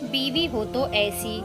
बीवी हो तो ऐसी।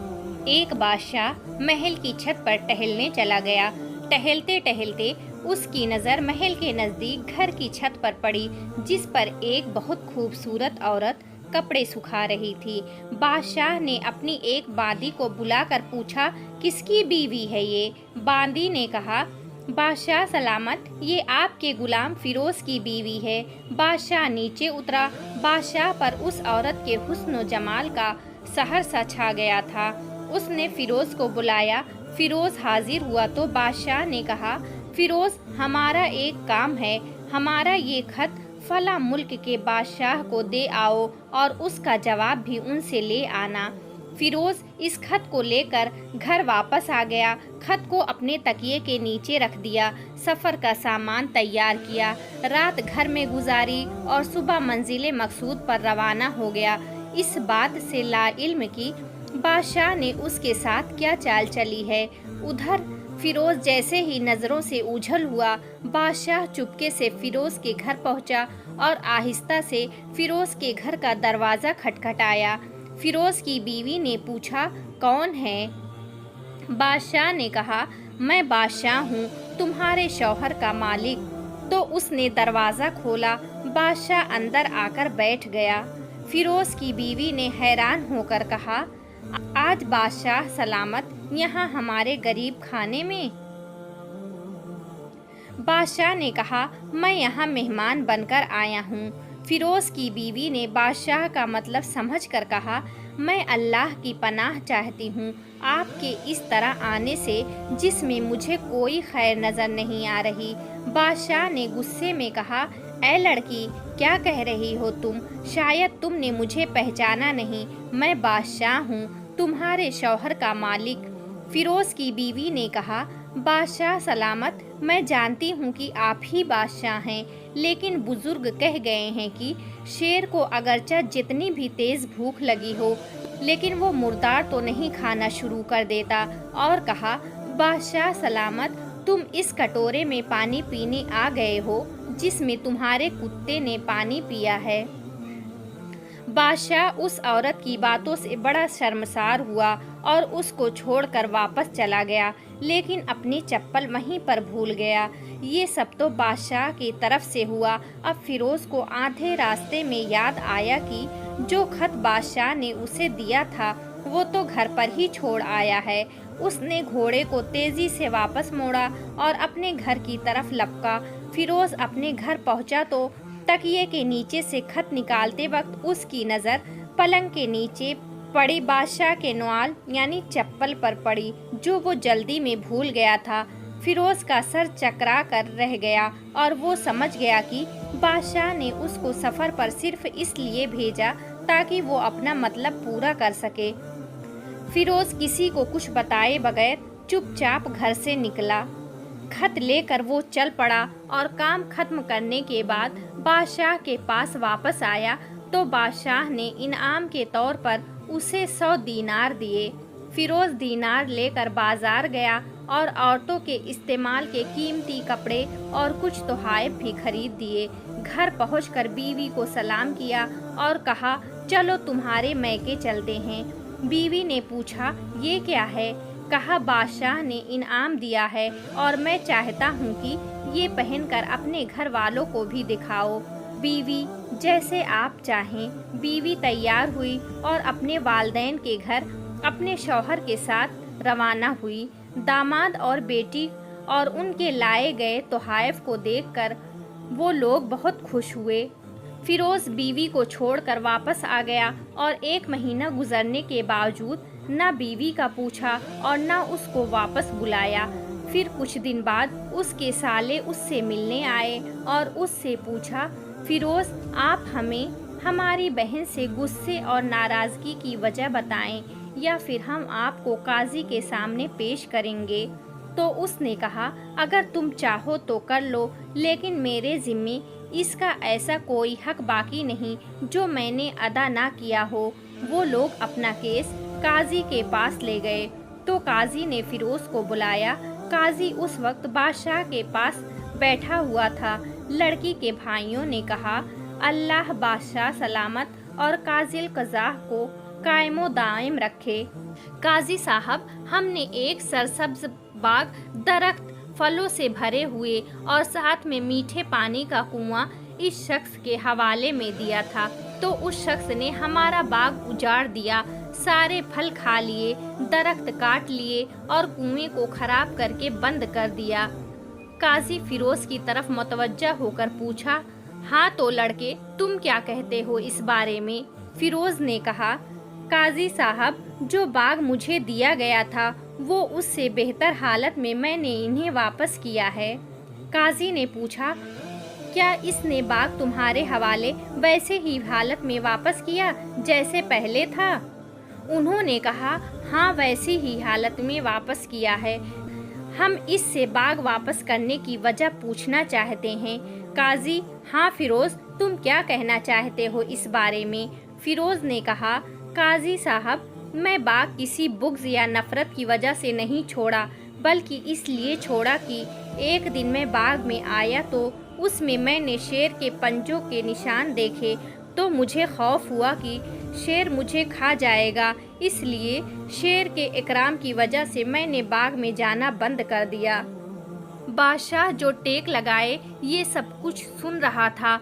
एक बादशाह महल की छत पर टहलने चला गया। टहलते टहलते उसकी नज़र महल के नज़दीक घर की छत पर पड़ी, जिस पर एक बहुत खूबसूरत औरत कपड़े सुखा रही थी। बादशाह ने अपनी एक बांदी को बुलाकर पूछा, किसकी बीवी है ये? बांदी ने कहा, बादशाह सलामत, ये आपके गुलाम फिरोज की बीवी है। बादशाह नीचे उतरा। बादशाह पर उस औरत के हुस्न व जमाल का सहर सा छा गया था। उसने फिरोज को बुलाया। फिरोज हाजिर हुआ तो बादशाह ने कहा, फिरोज, हमारा एक काम है। हमारा ये खत फला मुल्क के बादशाह को दे आओ और उसका जवाब भी उनसे ले आना। फिरोज इस खत को लेकर घर वापस आ गया। खत को अपने तकिए के नीचे रख दिया। सफ़र का सामान तैयार किया। रात घर में गुजारी और सुबह मंजिल मकसूद पर रवाना हो गया। इस बात से लाइल्म की बादशाह ने उसके साथ क्या चाल चली है। उधर फिरोज जैसे ही नज़रों से ओझल हुआ, बादशाह चुपके से फिरोज के घर पहुंचा और आहिस्ता से फिरोज के घर का दरवाज़ा खटखटाया। फिरोज की बीवी ने पूछा, कौन है? बादशाह ने कहा, मैं बादशाह हूँ, तुम्हारे शौहर का मालिक। तो उसने दरवाज़ा खोला। बादशाह अंदर आकर बैठ गया। फिरोज की बीवी ने हैरान होकर कहा, आज बादशाह सलामत यहाँ हमारे गरीब खाने में? बादशाह ने कहा, मैं यहाँ मेहमान बनकर आया हूँ। फिरोज की बीवी ने बादशाह का मतलब समझकर कहा, मैं अल्लाह की पनाह चाहती हूँ आपके इस तरह आने से, जिसमें मुझे कोई खैर नज़र नहीं आ रही। बादशाह ने गुस्से में कहा, ऐ लड़की, क्या कह रही हो तुम? शायद तुमने मुझे पहचाना नहीं। मैं बादशाह हूँ, तुम्हारे शौहर का मालिक। फिरोज की बीवी ने कहा, बादशाह सलामत, मैं जानती हूँ कि आप ही बादशाह हैं, लेकिन बुजुर्ग कह गए हैं कि शेर को अगरचे जितनी भी तेज़ भूख लगी हो, लेकिन वो मुर्दार तो नहीं खाना शुरू कर देता। और कहा, बादशाह सलामत, तुम इस कटोरे में पानी पीने आ गए हो जिसमें तुम्हारे कुत्ते ने पानी पिया है। बादशाह उस औरत की बातों से बड़ा शर्मसार हुआ और उसको छोड़कर वापस चला गया, लेकिन अपनी चप्पल वहीं पर भूल गया। ये सब तो बादशाह की तरफ से हुआ। अब फिरोज को आधे रास्ते में याद आया कि जो खत बादशाह ने उसे दिया था वो तो घर पर ही छोड़ आया है। उसने घोड़े को तेजी से वापस मोड़ा और अपने घर की तरफ लपका। फिरोज अपने घर पहुंचा तो तकिए के नीचे से खत निकालते वक्त उसकी नज़र पलंग के नीचे पड़ी बादशाह के नवाल यानी चप्पल पर पड़ी, जो वो जल्दी में भूल गया था। फिरोज का सर चकरा कर रह गया और वो समझ गया कि बादशाह ने उसको सफ़र पर सिर्फ इसलिए भेजा ताकि वो अपना मतलब पूरा कर सके। फिरोज किसी को कुछ बताए बगैर चुपचाप घर से निकला। खत लेकर वो चल पड़ा और काम खत्म करने के बाद बादशाह के पास वापस आया तो बादशाह ने इनाम के तौर पर उसे 100 दीनार दिए। फिरोज दीनार लेकर बाजार गया और औरतों के इस्तेमाल के कीमती कपड़े और कुछ तोहफ़े भी खरीद दिए। घर पहुंचकर बीवी को सलाम किया और कहा, चलो तुम्हारे मैके चलते हैं। बीवी ने पूछा, ये क्या है? कहा, बादशाह ने इनाम दिया है और मैं चाहता हूँ कि ये पहनकर अपने घर वालों को भी दिखाओ। बीवी, जैसे आप चाहें। बीवी तैयार हुई और अपने वालिदैन के घर अपने शौहर के साथ रवाना हुई। दामाद और बेटी और उनके लाए गए तोहफ़े को देखकर वो लोग बहुत खुश हुए। फिरोज बीवी को छोड़कर वापस आ गया और 1 महीना गुजरने के बावजूद न बीवी का पूछा और न उसको वापस बुलाया। फिर कुछ दिन बाद उसके साले उससे मिलने आए और उससे पूछा, फिरोज, आप हमें हमारी बहन से गुस्से और नाराज़गी की वजह बताएं या फिर हम आपको काजी के सामने पेश करेंगे। तो उसने कहा, अगर तुम चाहो तो कर लो, लेकिन मेरे ज़िम्मे इसका ऐसा कोई हक बाकी नहीं जो मैंने अदा ना किया हो। वो लोग अपना केस काजी के पास ले गए तो काजी ने फिरोज को बुलाया। काजी उस वक्त बादशाह के पास बैठा हुआ था। लड़की के भाइयों ने कहा, अल्लाह बादशाह सलामत और काजिल कज़ाह को कायमो दायम रखे। काजी साहब, हमने एक सरसब्ज बाग, दरख्त, फलों से भरे हुए और साथ में मीठे पानी का कुआं इस शख्स के हवाले में दिया था, तो उस शख्स ने हमारा बाग उजाड़ दिया, सारे फल खा लिए, दरख्त काट लिए और कुएं को खराब करके बंद कर दिया। काजी फिरोज की तरफ मुतवज्जा होकर पूछा, हाँ तो लड़के, तुम क्या कहते हो इस बारे में? फिरोज ने कहा, काजी साहब, जो बाग मुझे दिया गया था वो उससे बेहतर हालत में मैंने इन्हें वापस किया है। काजी ने पूछा, क्या इसने बाग तुम्हारे हवाले वैसे ही हालत में वापस किया जैसे पहले था? उन्होंने कहा, हाँ वैसी ही हालत में वापस किया है। हम इससे बाग वापस करने की वजह पूछना चाहते हैं। काजी, हाँ फिरोज, तुम क्या कहना चाहते हो इस बारे में? फिरोज ने कहा, काजी साहब, मैं बाग किसी बुग़्ज़ या नफ़रत की वजह से नहीं छोड़ा, बल्कि इसलिए छोड़ा कि एक दिन मैं बाग में आया तो उसमें मैंने शेर के पंजों के निशान देखे, तो मुझे खौफ हुआ कि शेर मुझे खा जाएगा, इसलिए शेर के इकराम की वजह से मैंने बाग में जाना बंद कर दिया। बादशाह जो टेक लगाए ये सब कुछ सुन रहा था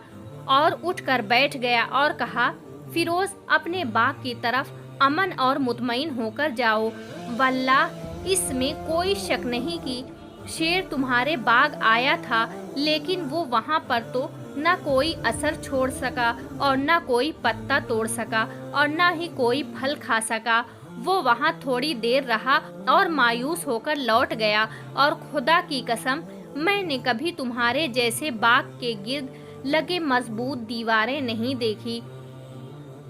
और उठकर बैठ गया और कहा, फिरोज, अपने बाग की तरफ अमन और मुतमईन होकर जाओ। वल्लाह, इसमें कोई शक नहीं कि शेर तुम्हारे बाग आया था, लेकिन वो वहाँ पर तो न कोई असर छोड़ सका और न कोई पत्ता तोड़ सका और न ही कोई फल खा सका। वो वहाँ थोड़ी देर रहा और मायूस होकर लौट गया, और खुदा की कसम, मैंने कभी तुम्हारे जैसे बाग के गिर्द लगे मजबूत दीवारें नहीं देखी।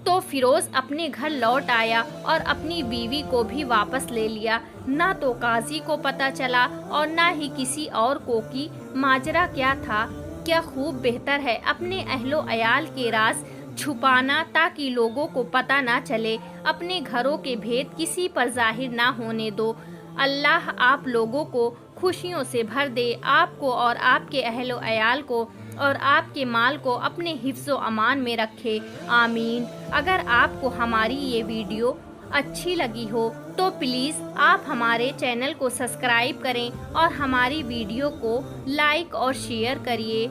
तो फिरोज अपने घर लौट आया और अपनी बीवी को भी वापस ले लिया। ना तो काजी को पता चला और ना ही किसी और को कि माजरा क्या था। क्या खूब बेहतर है अपने अहलो अयाल के राज छुपाना, ताकि लोगों को पता ना चले, अपने घरों के भेद किसी पर जाहिर ना होने दो। अल्लाह आप लोगों को खुशियों से भर दे, आपको और आपके अहलो अयाल को और आपके माल को अपने हिफ्ज़ो अमान में रखे, आमीन। अगर आपको हमारी ये वीडियो अच्छी लगी हो तो प्लीज़ आप हमारे चैनल को सब्सक्राइब करें और हमारी वीडियो को लाइक और शेयर करिए।